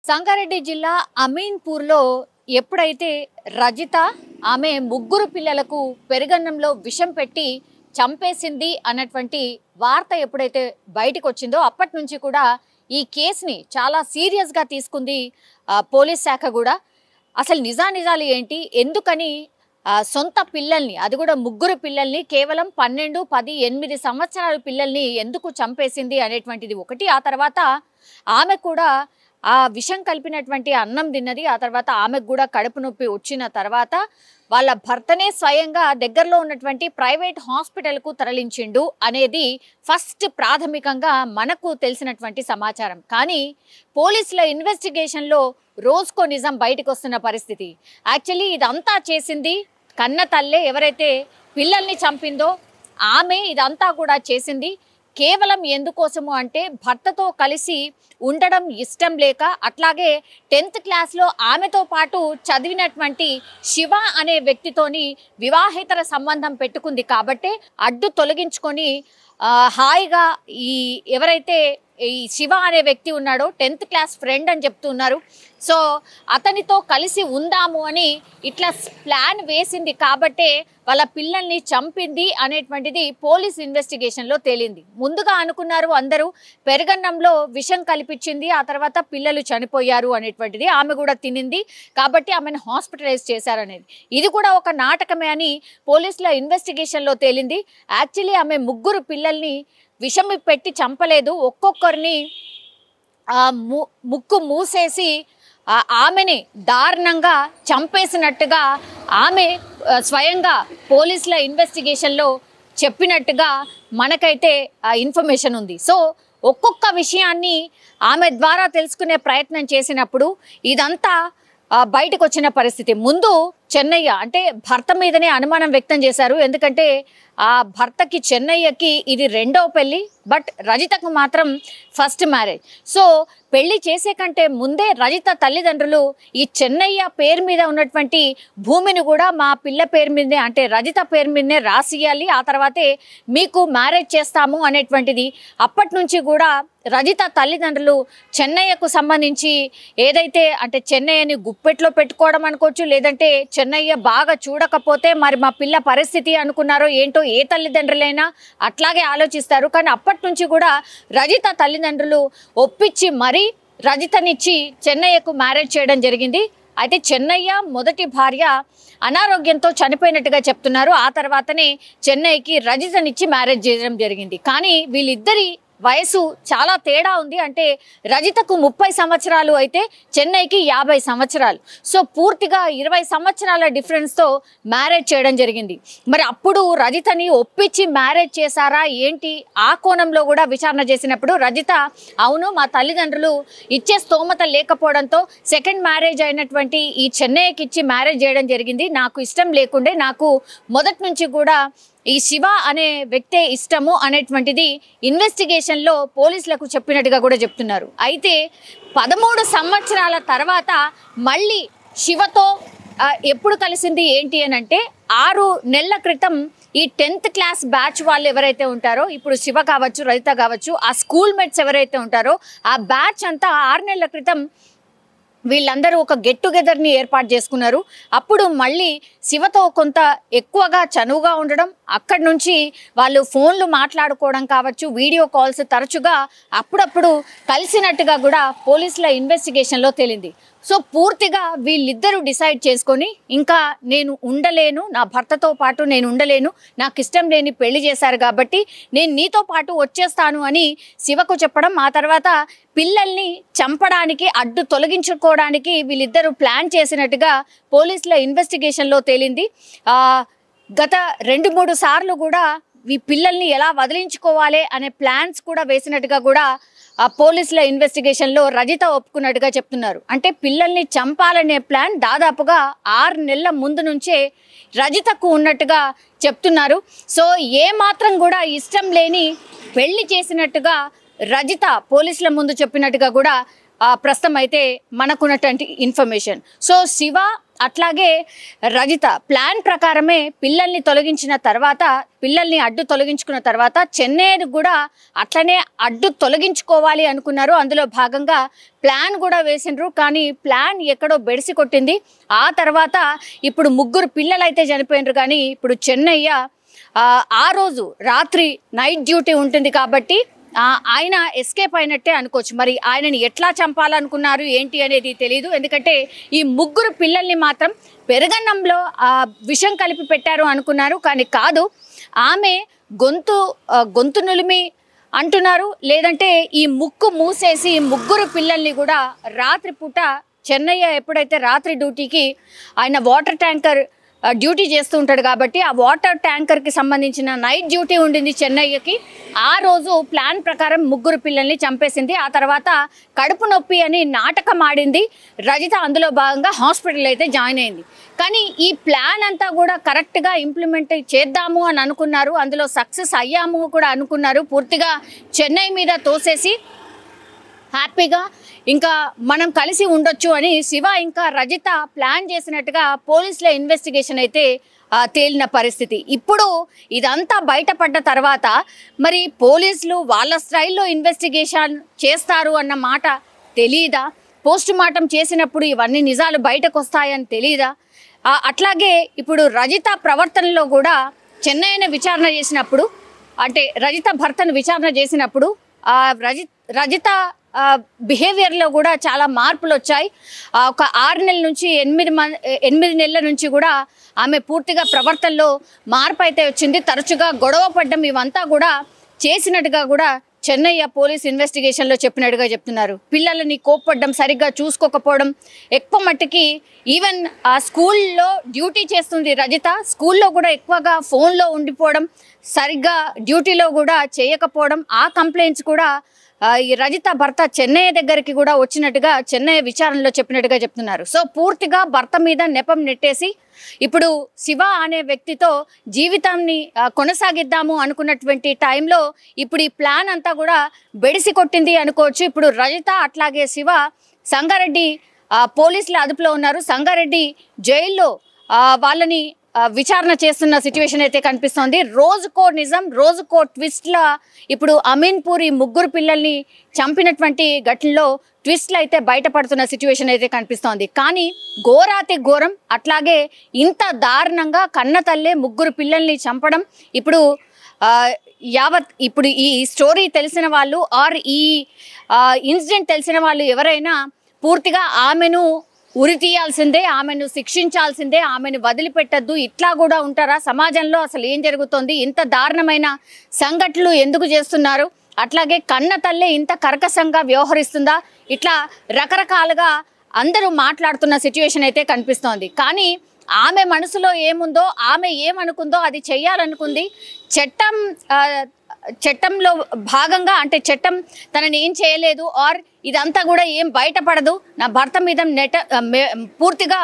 సంగారెడ్డి జిల్లా అమీన్పూర్లో ఎప్పుడైతే రజిత ఆమె ముగ్గురు పిల్లలకు పెరుగన్నంలో విషం పెట్టి చంపేసింది అన్నటువంటి వార్త ఎప్పుడైతే బయటకు వచ్చిందో అప్పటి నుంచి కూడా ఈ కేసుని చాలా సీరియస్గా తీసుకుంది పోలీస్ శాఖ కూడా. అసలు నిజాలు ఏంటి, ఎందుకని సొంత పిల్లల్ని, అది కూడా ముగ్గురు పిల్లల్ని, కేవలం 12, 10, 8 సంవత్సరాల పిల్లల్ని ఎందుకు చంపేసింది అనేటువంటిది ఒకటి. ఆ తర్వాత ఆమె కూడా ఆ విషం కలిపినటువంటి అన్నం తిన్నది. ఆ తర్వాత ఆమెకు కూడా కడుపు నొప్పి వచ్చిన తర్వాత వాళ్ళ భర్తనే స్వయంగా దగ్గరలో ఉన్నటువంటి ప్రైవేట్ హాస్పిటల్కు తరలించిండు అనేది ఫస్ట్ ప్రాథమికంగా మనకు తెలిసినటువంటి సమాచారం. కానీ పోలీసుల ఇన్వెస్టిగేషన్లో రోజుకో నిజం బయటకు వస్తున్న పరిస్థితి. యాక్చువల్లీ ఇదంతా చేసింది కన్న తల్లే, ఎవరైతే పిల్లల్ని చంపిందో ఆమె ఇదంతా కూడా చేసింది. కేవలం ఎందుకోసము అంటే భర్తతో కలిసి ఉండడం ఇష్టం లేక, అట్లాగే 10th క్లాస్లో ఆమెతో పాటు చదివినటువంటి శివ అనే వ్యక్తితోని వివాహేతర సంబంధం పెట్టుకుంది కాబట్టి అడ్డు తొలగించుకొని హాయిగా ఈ ఎవరైతే ఈ శివ అనే వ్యక్తి ఉన్నాడో 10th క్లాస్ ఫ్రెండ్ అని చెప్తున్నారు. సో అతనితో కలిసి ఉందాము అని ఇట్లా ప్లాన్ వేసింది కాబట్టే వాళ్ళ పిల్లల్ని చంపింది అనేటువంటిది పోలీస్ ఇన్వెస్టిగేషన్లో తేలింది. ముందుగా అనుకున్నారు అందరూ పెరుగన్నంలో విషం కల్పించింది, ఆ తర్వాత పిల్లలు చనిపోయారు అనేటువంటిది. ఆమె కూడా తినింది కాబట్టి ఆమెను హాస్పిటలైజ్ చేశారనేది. ఇది కూడా ఒక నాటకమే అని పోలీసుల ఇన్వెస్టిగేషన్లో తేలింది. యాక్చువల్లీ ఆమె ముగ్గురు పిల్లల్ని విషం పెట్టి చంపలేదు, ఒక్కొక్కరిని ముక్కు మూసేసి ఆమెని దారుణంగా చంపేసినట్టుగా ఆమె స్వయంగా పోలీసుల ఇన్వెస్టిగేషన్లో చెప్పినట్టుగా మనకైతే ఇన్ఫర్మేషన్ ఉంది. సో ఒక్కొక్క విషయాన్ని ఆమె ద్వారా తెలుసుకునే ప్రయత్నం చేసినప్పుడు ఇదంతా బయటకు వచ్చిన పరిస్థితి. ముందు చెన్నయ్య అంటే భర్త మీదనే అనుమానం వ్యక్తం చేశారు. ఎందుకంటే ఆ భర్తకి చెన్నయ్యకి ఇది రెండవ పెళ్ళి, బట్ రజితకు మాత్రం ఫస్ట్ మ్యారేజ్. సో పెళ్లి చేసే కంటే ముందే రజిత తల్లిదండ్రులు ఈ చెన్నయ్య పేరు మీద ఉన్నటువంటి భూమిని కూడా మా పిల్ల పేరు మీదనే, అంటే రజిత పేరు మీదనే రాసియాలి, ఆ తర్వాతే మీకు మ్యారేజ్ చేస్తాము అనేటువంటిది. అప్పటి నుంచి కూడా రజిత తల్లిదండ్రులు చెన్నయ్యకు సంబంధించి ఏదైతే అంటే చెన్నయ్యని గుప్పెట్లో పెట్టుకోవడం అనుకోవచ్చు, లేదంటే చెన్నయ్య బాగా చూడకపోతే మరి మా పిల్ల పరిస్థితి అనుకున్నారో ఏంటో, ఏ తల్లిదండ్రులైనా అట్లాగే ఆలోచిస్తారు. కానీ అప్పటి నుంచి కూడా రజిత తల్లిదండ్రులు ఒప్పించి మరీ రజితనిచ్చి చెన్నయ్యకు మ్యారేజ్ చేయడం జరిగింది. అయితే చెన్నయ్య మొదటి భార్య అనారోగ్యంతో చనిపోయినట్టుగా చెప్తున్నారు. ఆ తర్వాతనే చెన్నయ్యకి రజితనిచ్చి మ్యారేజ్ చేయడం జరిగింది. కానీ వీళ్ళిద్దరి వయసు చాలా తేడా ఉంది. అంటే రజితకు 30 సంవత్సరాలు అయితే చెన్నైకి 50 సంవత్సరాలు. సో పూర్తిగా 20 సంవత్సరాల డిఫరెన్స్తో మ్యారేజ్ చేయడం జరిగింది. మరి అప్పుడు రజితని ఒప్పించి మ్యారేజ్ చేశారా ఏంటి, ఆ కోణంలో కూడా విచారణ చేసినప్పుడు రజిత అవును, మా తల్లిదండ్రులు ఇచ్చే స్తోమత లేకపోవడంతో సెకండ్ మ్యారేజ్ అయినటువంటి ఈ చెన్నైకి ఇచ్చి మ్యారేజ్ చేయడం జరిగింది. నాకు ఇష్టం లేకుండే, నాకు మొదటి నుంచి కూడా ఈ శివ అనే వ్యక్తే ఇష్టము అనేటువంటిది ఇన్వెస్టిగేషన్లో పోలీసులకు చెప్పినట్టుగా కూడా చెప్తున్నారు. అయితే 13 సంవత్సరాల తర్వాత మళ్ళీ శివతో ఎప్పుడు కలిసింది ఏంటి అని అంటే 6 నెలల క్రితం ఈ 10th క్లాస్ బ్యాచ్ వాళ్ళు ఎవరైతే ఉంటారో, ఇప్పుడు శివ కావచ్చు, రజిత కావచ్చు, ఆ స్కూల్ మేట్స్ ఎవరైతే ఉంటారో ఆ బ్యాచ్ అంతా 6 నెలల క్రితం వీళ్ళందరూ ఒక గెట్ టుగెదర్ని ఏర్పాటు చేసుకున్నారు. అప్పుడు మళ్ళీ శివతో కొంత ఎక్కువగా చనువుగా ఉండడం, అక్కడి నుంచి వాళ్ళు ఫోన్లు మాట్లాడుకోవడం కావచ్చు, వీడియో కాల్స్ తరచుగా అప్పుడప్పుడు కలిసినట్టుగా కూడా పోలీసుల ఇన్వెస్టిగేషన్లో తేలింది. సో పూర్తిగా వీళ్ళిద్దరూ డిసైడ్ చేసుకొని ఇంకా నేను ఉండలేను, నా భర్తతో పాటు నేను ఉండలేను, నాకు ఇష్టం లేని పెళ్లి చేశారు కాబట్టి నేను నీతో పాటు వచ్చేస్తాను అని శివకు చెప్పడం, ఆ తర్వాత పిల్లల్ని చంపడానికి అడ్డు తొలగించుకోవడానికి వీళ్ళిద్దరూ ప్లాన్ చేసినట్టుగా పోలీసుల ఇన్వెస్టిగేషన్లో తేలింది. గత 2-3 సార్లు కూడా ఈ పిల్లల్ని ఎలా వదిలించుకోవాలి అనే ప్లాన్స్ కూడా వేసినట్టుగా కూడా పోలీసుల ఇన్వెస్టిగేషన్లో రజిత ఒప్పుకున్నట్టుగా చెప్తున్నారు. అంటే పిల్లల్ని చంపాలనే ప్లాన్ దాదాపుగా 6 నెలల ముందు నుంచే రజితకు ఉన్నట్టుగా చెప్తున్నారు. సో ఏ మాత్రం కూడా ఇష్టం లేని పెళ్లి చేసినట్టుగా రజిత పోలీసుల ముందు చెప్పినట్టుగా కూడా ప్రస్తుతం అయితే మనకున్నటువంటి ఇన్ఫర్మేషన్. సో శివ అట్లాగే రజిత ప్లాన్ ప్రకారమే పిల్లల్ని అడ్డు తొలగించుకున్న తర్వాత చెన్నైని కూడా అట్లనే అడ్డు తొలగించుకోవాలి అనుకున్నారు. అందులో భాగంగా ప్లాన్ కూడా వేసిండ్రు. కానీ ప్లాన్ ఎక్కడో బెడిసి కొట్టింది. ఆ తర్వాత ఇప్పుడు 3 పిల్లలు అయితే చనిపోయినరు. కానీ ఇప్పుడు చెన్నయ్య ఆ రోజు రాత్రి నైట్ డ్యూటీ ఉంటుంది కాబట్టి ఆయన ఎస్కేప్ అయినట్టే అనుకోవచ్చు. మరి ఆయనని ఎట్లా చంపాలనుకున్నారు ఏంటి అనేది తెలియదు. ఎందుకంటే ఈ 3 పిల్లల్ని మాత్రం పెరగన్నంలో విషం కలిపి పెట్టారు అనుకున్నారు. కానీ కాదు, ఆమె గొంతు నులిమి అంటున్నారు. లేదంటే ఈ ముక్కు మూసేసి 3 పిల్లల్ని కూడా రాత్రిపూట చెన్నయ్య ఎప్పుడైతే రాత్రి డ్యూటీకి ఆయన వాటర్ ట్యాంకర్ డ్యూటీ చేస్తూ ఉంటాడు కాబట్టి ఆ వాటర్ ట్యాంకర్కి సంబంధించిన నైట్ డ్యూటీ ఉండింది చెన్నయ్యకి. ఆ రోజు ప్లాన్ ప్రకారం 3 పిల్లల్ని చంపేసింది. ఆ తర్వాత కడుపు నొప్పి అని నాటకం ఆడింది రజిత. అందులో భాగంగా హాస్పిటల్ అయితే జాయిన్ అయింది. కానీ ఈ ప్లాన్ అంతా కూడా కరెక్ట్గా ఇంప్లిమెంట్ చేద్దాము అని అనుకున్నారు. అందులో సక్సెస్ అయ్యాము కూడా అనుకున్నారు. పూర్తిగా చెన్నై మీద తోసేసి హ్యాపీగా ఇంకా మనం కలిసి ఉండొచ్చు అని శివ ఇంకా రజిత ప్లాన్ చేసినట్టుగా పోలీసుల ఇన్వెస్టిగేషన్ అయితే తేలిన పరిస్థితి. ఇప్పుడు ఇదంతా బయటపడ్డ తర్వాత మరి పోలీసులు వాళ్ళ స్టైల్లో ఇన్వెస్టిగేషన్ చేస్తారు అన్న మాట తెలీదా? పోస్ట్ మార్టం చేసినప్పుడు ఇవన్నీ నిజాలు బయటకు వస్తాయని తెలీదా? అట్లాగే ఇప్పుడు రజిత ప్రవర్తనలో కూడా చెన్నైని విచారణ చేసినప్పుడు, అంటే రజిత భర్తను విచారణ చేసినప్పుడు రజిత బిహేవియర్లో కూడా చాలా మార్పులు వచ్చాయి. ఒక 6 నెలల నుంచి 8 నెలల నుంచి కూడా ఆమె పూర్తిగా ప్రవర్తనలో మార్పు అయితే వచ్చింది. తరచుగా గొడవ పడ్డం ఇవంతా కూడా చేసినట్టుగా కూడా చెన్నయ్య పోలీస్ ఇన్వెస్టిగేషన్లో చెప్పినట్టుగా చెప్తున్నారు. పిల్లలని కోప్పడ్డం, సరిగ్గా చూసుకోకపోవడం, ఎక్కువ మట్టుకి ఈవెన్ ఆ స్కూల్లో డ్యూటీ చేస్తుంది రజిత, స్కూల్లో కూడా ఎక్కువగా ఫోన్లో ఉండిపోవడం, సరిగ్గా డ్యూటీలో కూడా చేయకపోవడం, ఆ కంప్లైంట్స్ కూడా ఈ రజిత భర్త చెన్నయ్య దగ్గరికి కూడా వచ్చినట్టుగా చెన్నయ్య విచారణలో చెప్పినట్టుగా చెప్తున్నారు. సో పూర్తిగా భర్త మీద నెపం నెట్టేసి ఇప్పుడు శివ అనే వ్యక్తితో జీవితాన్ని కొనసాగిద్దాము అనుకున్నటువంటి టైంలో ఇప్పుడు ఈ ప్లాన్ అంతా కూడా బెడిసి కొట్టింది అనుకోవచ్చు. ఇప్పుడు రజిత అట్లాగే శివ సంగారెడ్డి పోలీసుల అదుపులో ఉన్నారు. సంగారెడ్డి జైల్లో వాళ్ళని విచారణ చేస్తున్న సిచ్యువేషన్ అయితే కనిపిస్తోంది. రోజుకో నిజం, రోజుకో ట్విస్ట్ల ఇప్పుడు అమీన్పూర్ ఈ 3 పిల్లల్ని చంపినటువంటి ఘటనలో ట్విస్ట్లు అయితే బయటపడుతున్న సిచ్యువేషన్ అయితే కనిపిస్తోంది. కానీ ఘోరాతి ఘోరం, అట్లాగే ఇంత దారుణంగా కన్న తల్లే 3 పిల్లల్ని చంపడం ఇప్పుడు ఇప్పుడు ఈ స్టోరీ తెలిసిన వాళ్ళు ఆర్ ఈ ఇన్సిడెంట్ తెలిసిన వాళ్ళు ఎవరైనా పూర్తిగా ఆమెను ఉరి తీయాల్సిందే, ఆమెను శిక్షించాల్సిందే, ఆమెను వదిలిపెట్టద్దు. ఇట్లా కూడా ఉంటారా సమాజంలో? అసలు ఏం జరుగుతోంది? ఇంత దారుణమైన సంఘటనలు ఎందుకు చేస్తున్నారు? అట్లాగే కన్న తల్లే ఇంత కర్కశంగా వ్యవహరిస్తుందా? ఇట్లా రకరకాలుగా అందరూ మాట్లాడుతున్న సిచ్యువేషన్ అయితే కనిపిస్తోంది. కానీ ఆమె మనసులో ఏముందో, ఆమె ఏమనుకుందో అది చెయ్యాలనుకుంది. చట్టంలో భాగంగా, అంటే చట్టం తనని ఏం చేయలేదు ఆర్ ఇదంతా కూడా ఏం బయటపడదు, నా భర్త మీద పూర్తిగా